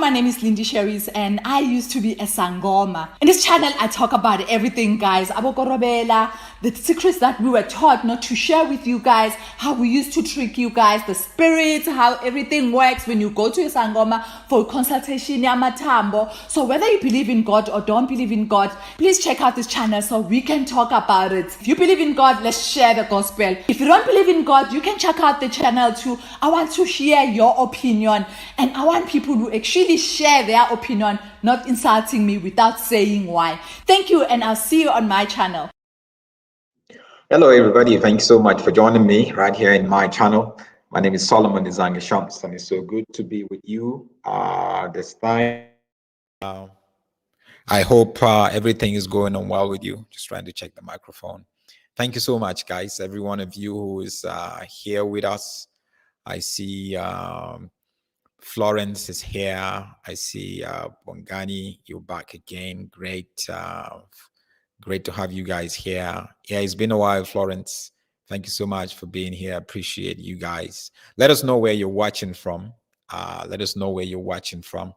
my name is Lindy Sherries and I used to be a Sangoma. In this channel, I talk about everything, guys. Abokorobela, the secrets that we were taught not to share with you guys, how we used to trick you guys, the spirits, how everything works when you go to a Sangoma for consultation, Yamatambo. So whether you believe in God or don't believe in God, please check out this channel so we can talk about it. If you believe in God, let's share the gospel. If you don't believe in God, you can check out the channel too. I want to share your opinion, and I want people to actually share their opinion, not insulting me without saying why. Thank you, and I'll see you on my channel. Hello, everybody. Thanks so much for joining me right here in my channel. My name is Solomon Designer Shams, and it's so good to be with you this time. I hope everything is going on well with you. Just trying to check the microphone. Thank you so much, guys. Every one of you who is here with us. I see Florence is here. I see Bongani, you're back again. Great. Great to have you guys here. Yeah, it's been a while, Florence. Thank you so much for being here. Appreciate you guys. Let us know where you're watching from. Let us know where you're watching from,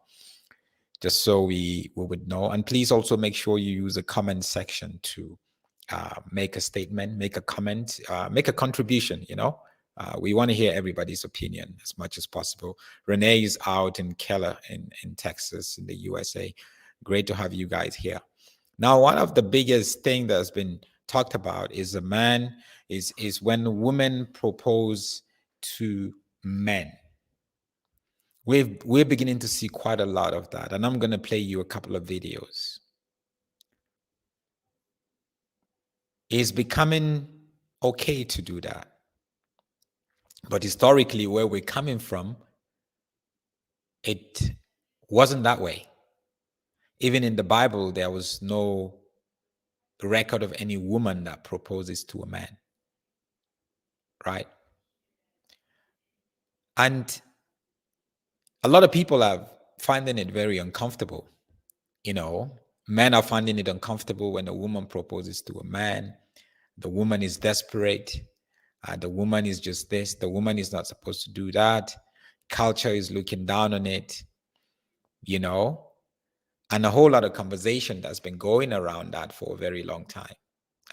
just so we would know. And please also make sure you use the comment section to make a statement, make a comment, make a contribution, you know. We want to hear everybody's opinion as much as possible. Renee is out in Keller in Texas, in the USA. Great to have you guys here. Now, one of the biggest thing that's been talked about is is when women propose to men. We're beginning to see quite a lot of that, and I'm going to play you a couple of videos. It's becoming okay to do that. But historically, where we're coming from, it wasn't that way. Even in the Bible, there was no record of any woman that proposes to a man, right? And a lot of people are finding it very uncomfortable. You know, men are finding it uncomfortable when a woman proposes to a man. The woman is desperate. The woman is just this. The woman is not supposed to do that. Culture is looking down on it, you know, and a whole lot of conversation that's been going around that for a very long time,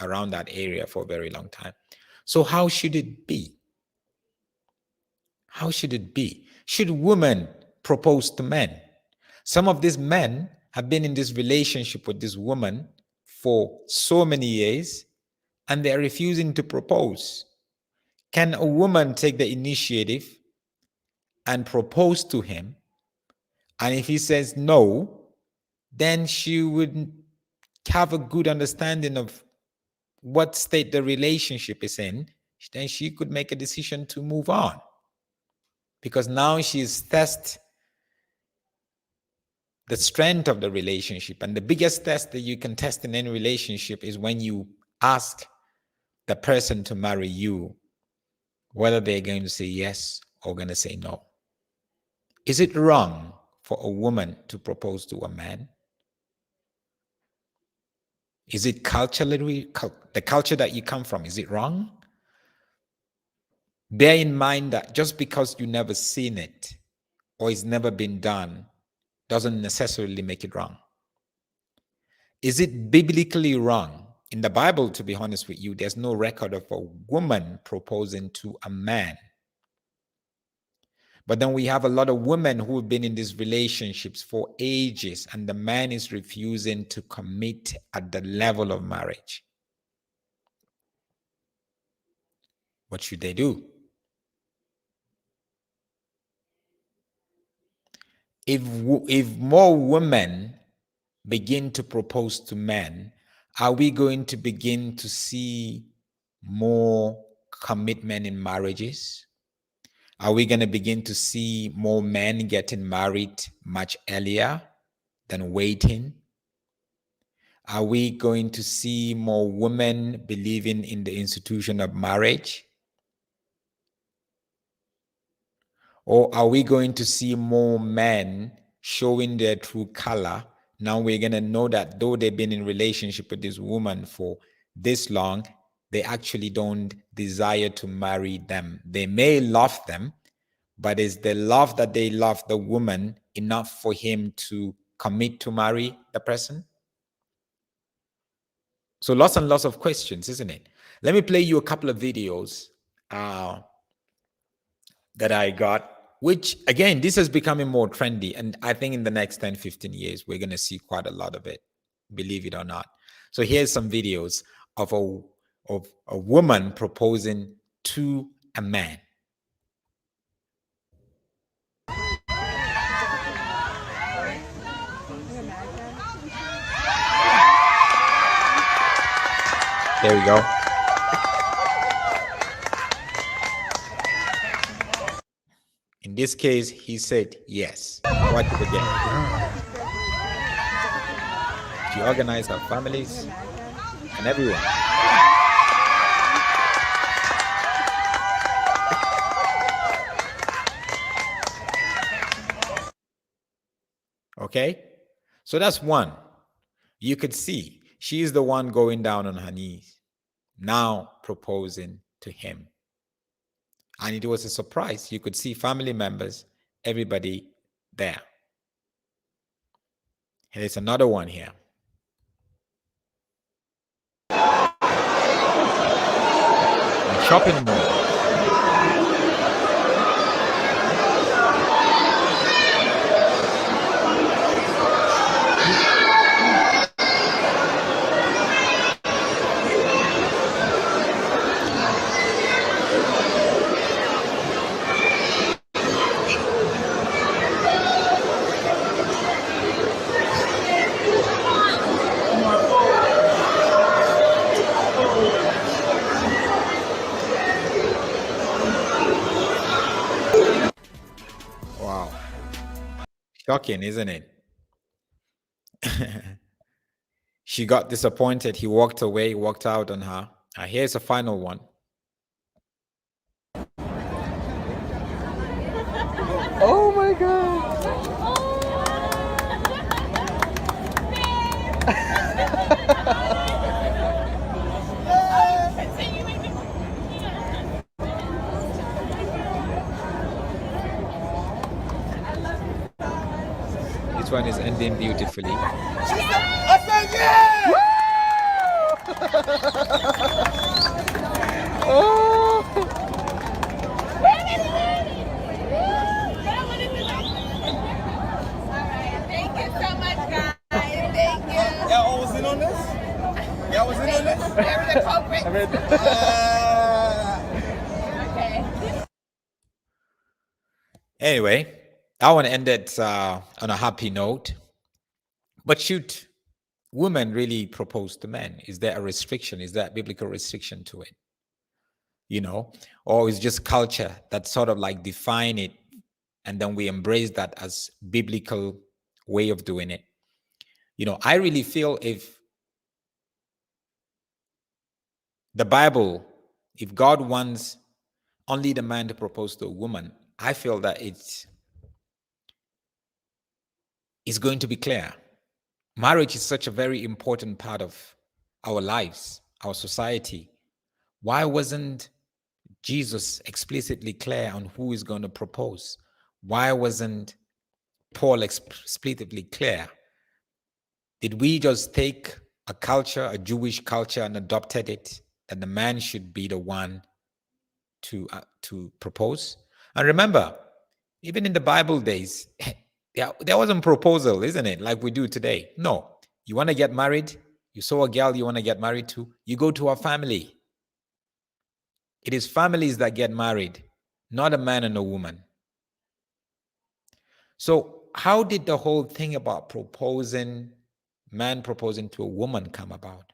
around that area for a very long time. So how should it be? How should it be? Should women propose to men? Some of these men have been in this relationship with this woman for so many years, and they're refusing to propose. Can a woman take the initiative and propose to him? And if he says no, then she would have a good understanding of what state the relationship is in. Then she could make a decision to move on. Because now she's tested the strength of the relationship. And the biggest test that you can test in any relationship is when you ask the person to marry you, whether they're going to say yes or going to say no. Is it wrong for a woman to propose to a man? Is it culturally, the culture that you come from, is it wrong? Bear in mind that just because you never seen it or it's never been done doesn't necessarily make it wrong. Is it biblically wrong? In the Bible, to be honest with you, there's no record of a woman proposing to a man. But then we have a lot of women who have been in these relationships for ages, and the man is refusing to commit at the level of marriage. What should they do? If more women begin to propose to men, are we going to begin to see more commitment in marriages? Are we going to begin to see more men getting married much earlier than waiting? Are we going to see more women believing in the institution of marriage? Or are we going to see more men showing their true color? Now we're going to know that though they've been in relationship with this woman for this long, they actually don't desire to marry them. They may love them, but is the love that they love the woman enough for him to commit to marry the person? So lots and lots of questions, isn't it? Let me play you a couple of videos that I got, which again, this is becoming more trendy. And I think in the next 10, 15 years, we're going to see quite a lot of it, believe it or not. So here's some videos of a woman proposing to a man. There we go. In this case, he said yes. What did they get? She organized her families and everyone. Okay? So that's one. You could see she's the one going down on her knees, now proposing to him. And it was a surprise. You could see family members, everybody there. Here's another one here. Shopping mall. Wow. Shocking, isn't it? She got disappointed. He walked away, walked out on her. Here's a final one. Oh my God. This one is ending beautifully. I said yeah! Oh. Thank you so much, guys. Thank you. Y'all was in on this? Y'all was in on this? They're the culprit. Okay. Anyway, I want to end it on a happy note. But should women really propose to men? Is there a restriction? Is there a biblical restriction to it? You know, or is just culture that sort of like define it, and then we embrace that as biblical way of doing it? You know, I really feel if the Bible, if God wants only the man to propose to a woman, I feel that it's going to be clear. Marriage is such a very important part of our lives, our society. Why wasn't Jesus explicitly clear on who is going to propose? Why wasn't Paul explicitly clear? Did we just take a culture, a Jewish culture, and adopted it, that the man should be the one to propose? And remember, even in the Bible days, there wasn't proposal, isn't it? Like we do today. No. You want to get married? You saw a girl you want to get married to? You go to her family. It is families that get married, not a man and a woman. So how did the whole thing about man proposing to a woman come about?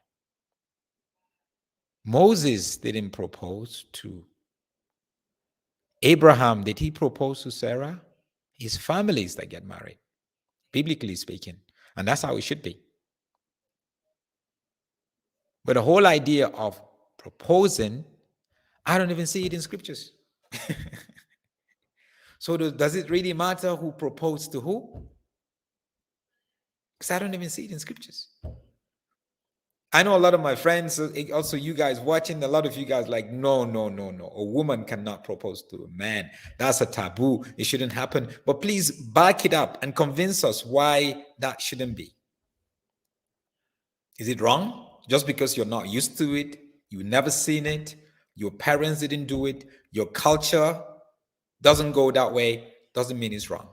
Moses didn't propose to Abraham. Did he propose to Sarah? It's families that get married, biblically speaking. And that's how it should be. But the whole idea of proposing, I don't even see it in scriptures. So does it really matter who proposed to who? Because I don't even see it in scriptures. I know a lot of my friends, also you guys watching, a lot of you guys like, no. A woman cannot propose to a man. That's a taboo. It shouldn't happen. But please back it up and convince us why that shouldn't be. Is it wrong? Just because you're not used to it, you've never seen it, your parents didn't do it, your culture doesn't go that way, doesn't mean it's wrong.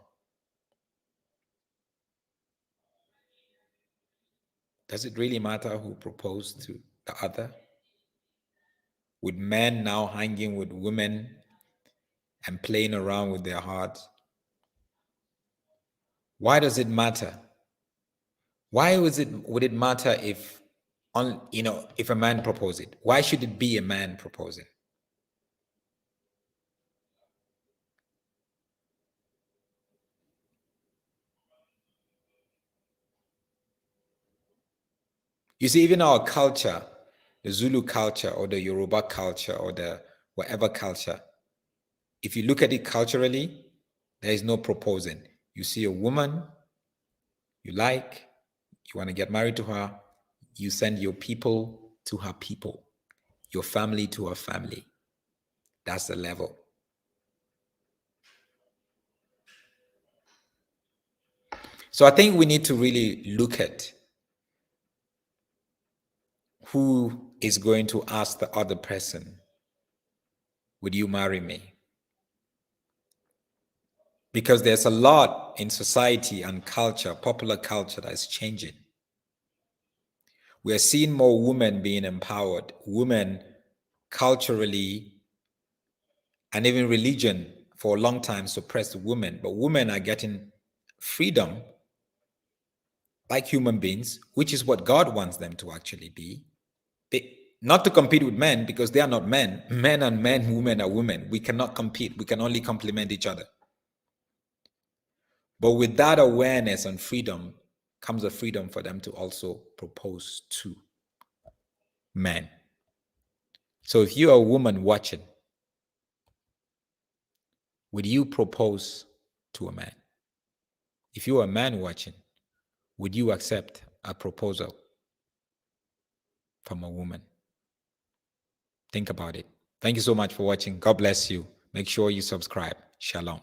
Does it really matter who proposed to the other? With men now hanging with women and playing around with their hearts? Why does it matter? Why would it matter if a man proposed it? Why should it be a man proposing? You see, even our culture, the Zulu culture or the Yoruba culture or the whatever culture, if you look at it culturally, there is no proposing. You see a woman you like, you want to get married to her, you send your people to her people, your family to her family. That's the level. So I think we need to really look at who is going to ask the other person, would you marry me? Because there's a lot in society and culture, popular culture, that's changing. We are seeing more women being empowered, women culturally and even religion for a long time suppressed women, but women are getting freedom like human beings, which is what God wants them to actually be. Not to compete with men, because they are not men. Men and men, women are women. We cannot compete. We can only complement each other. But with that awareness and freedom comes a freedom for them to also propose to men. So if you're a woman watching, would you propose to a man? If you're a man watching, would you accept a proposal from a woman? Think about it. Thank you so much for watching. God bless you. Make sure you subscribe. Shalom.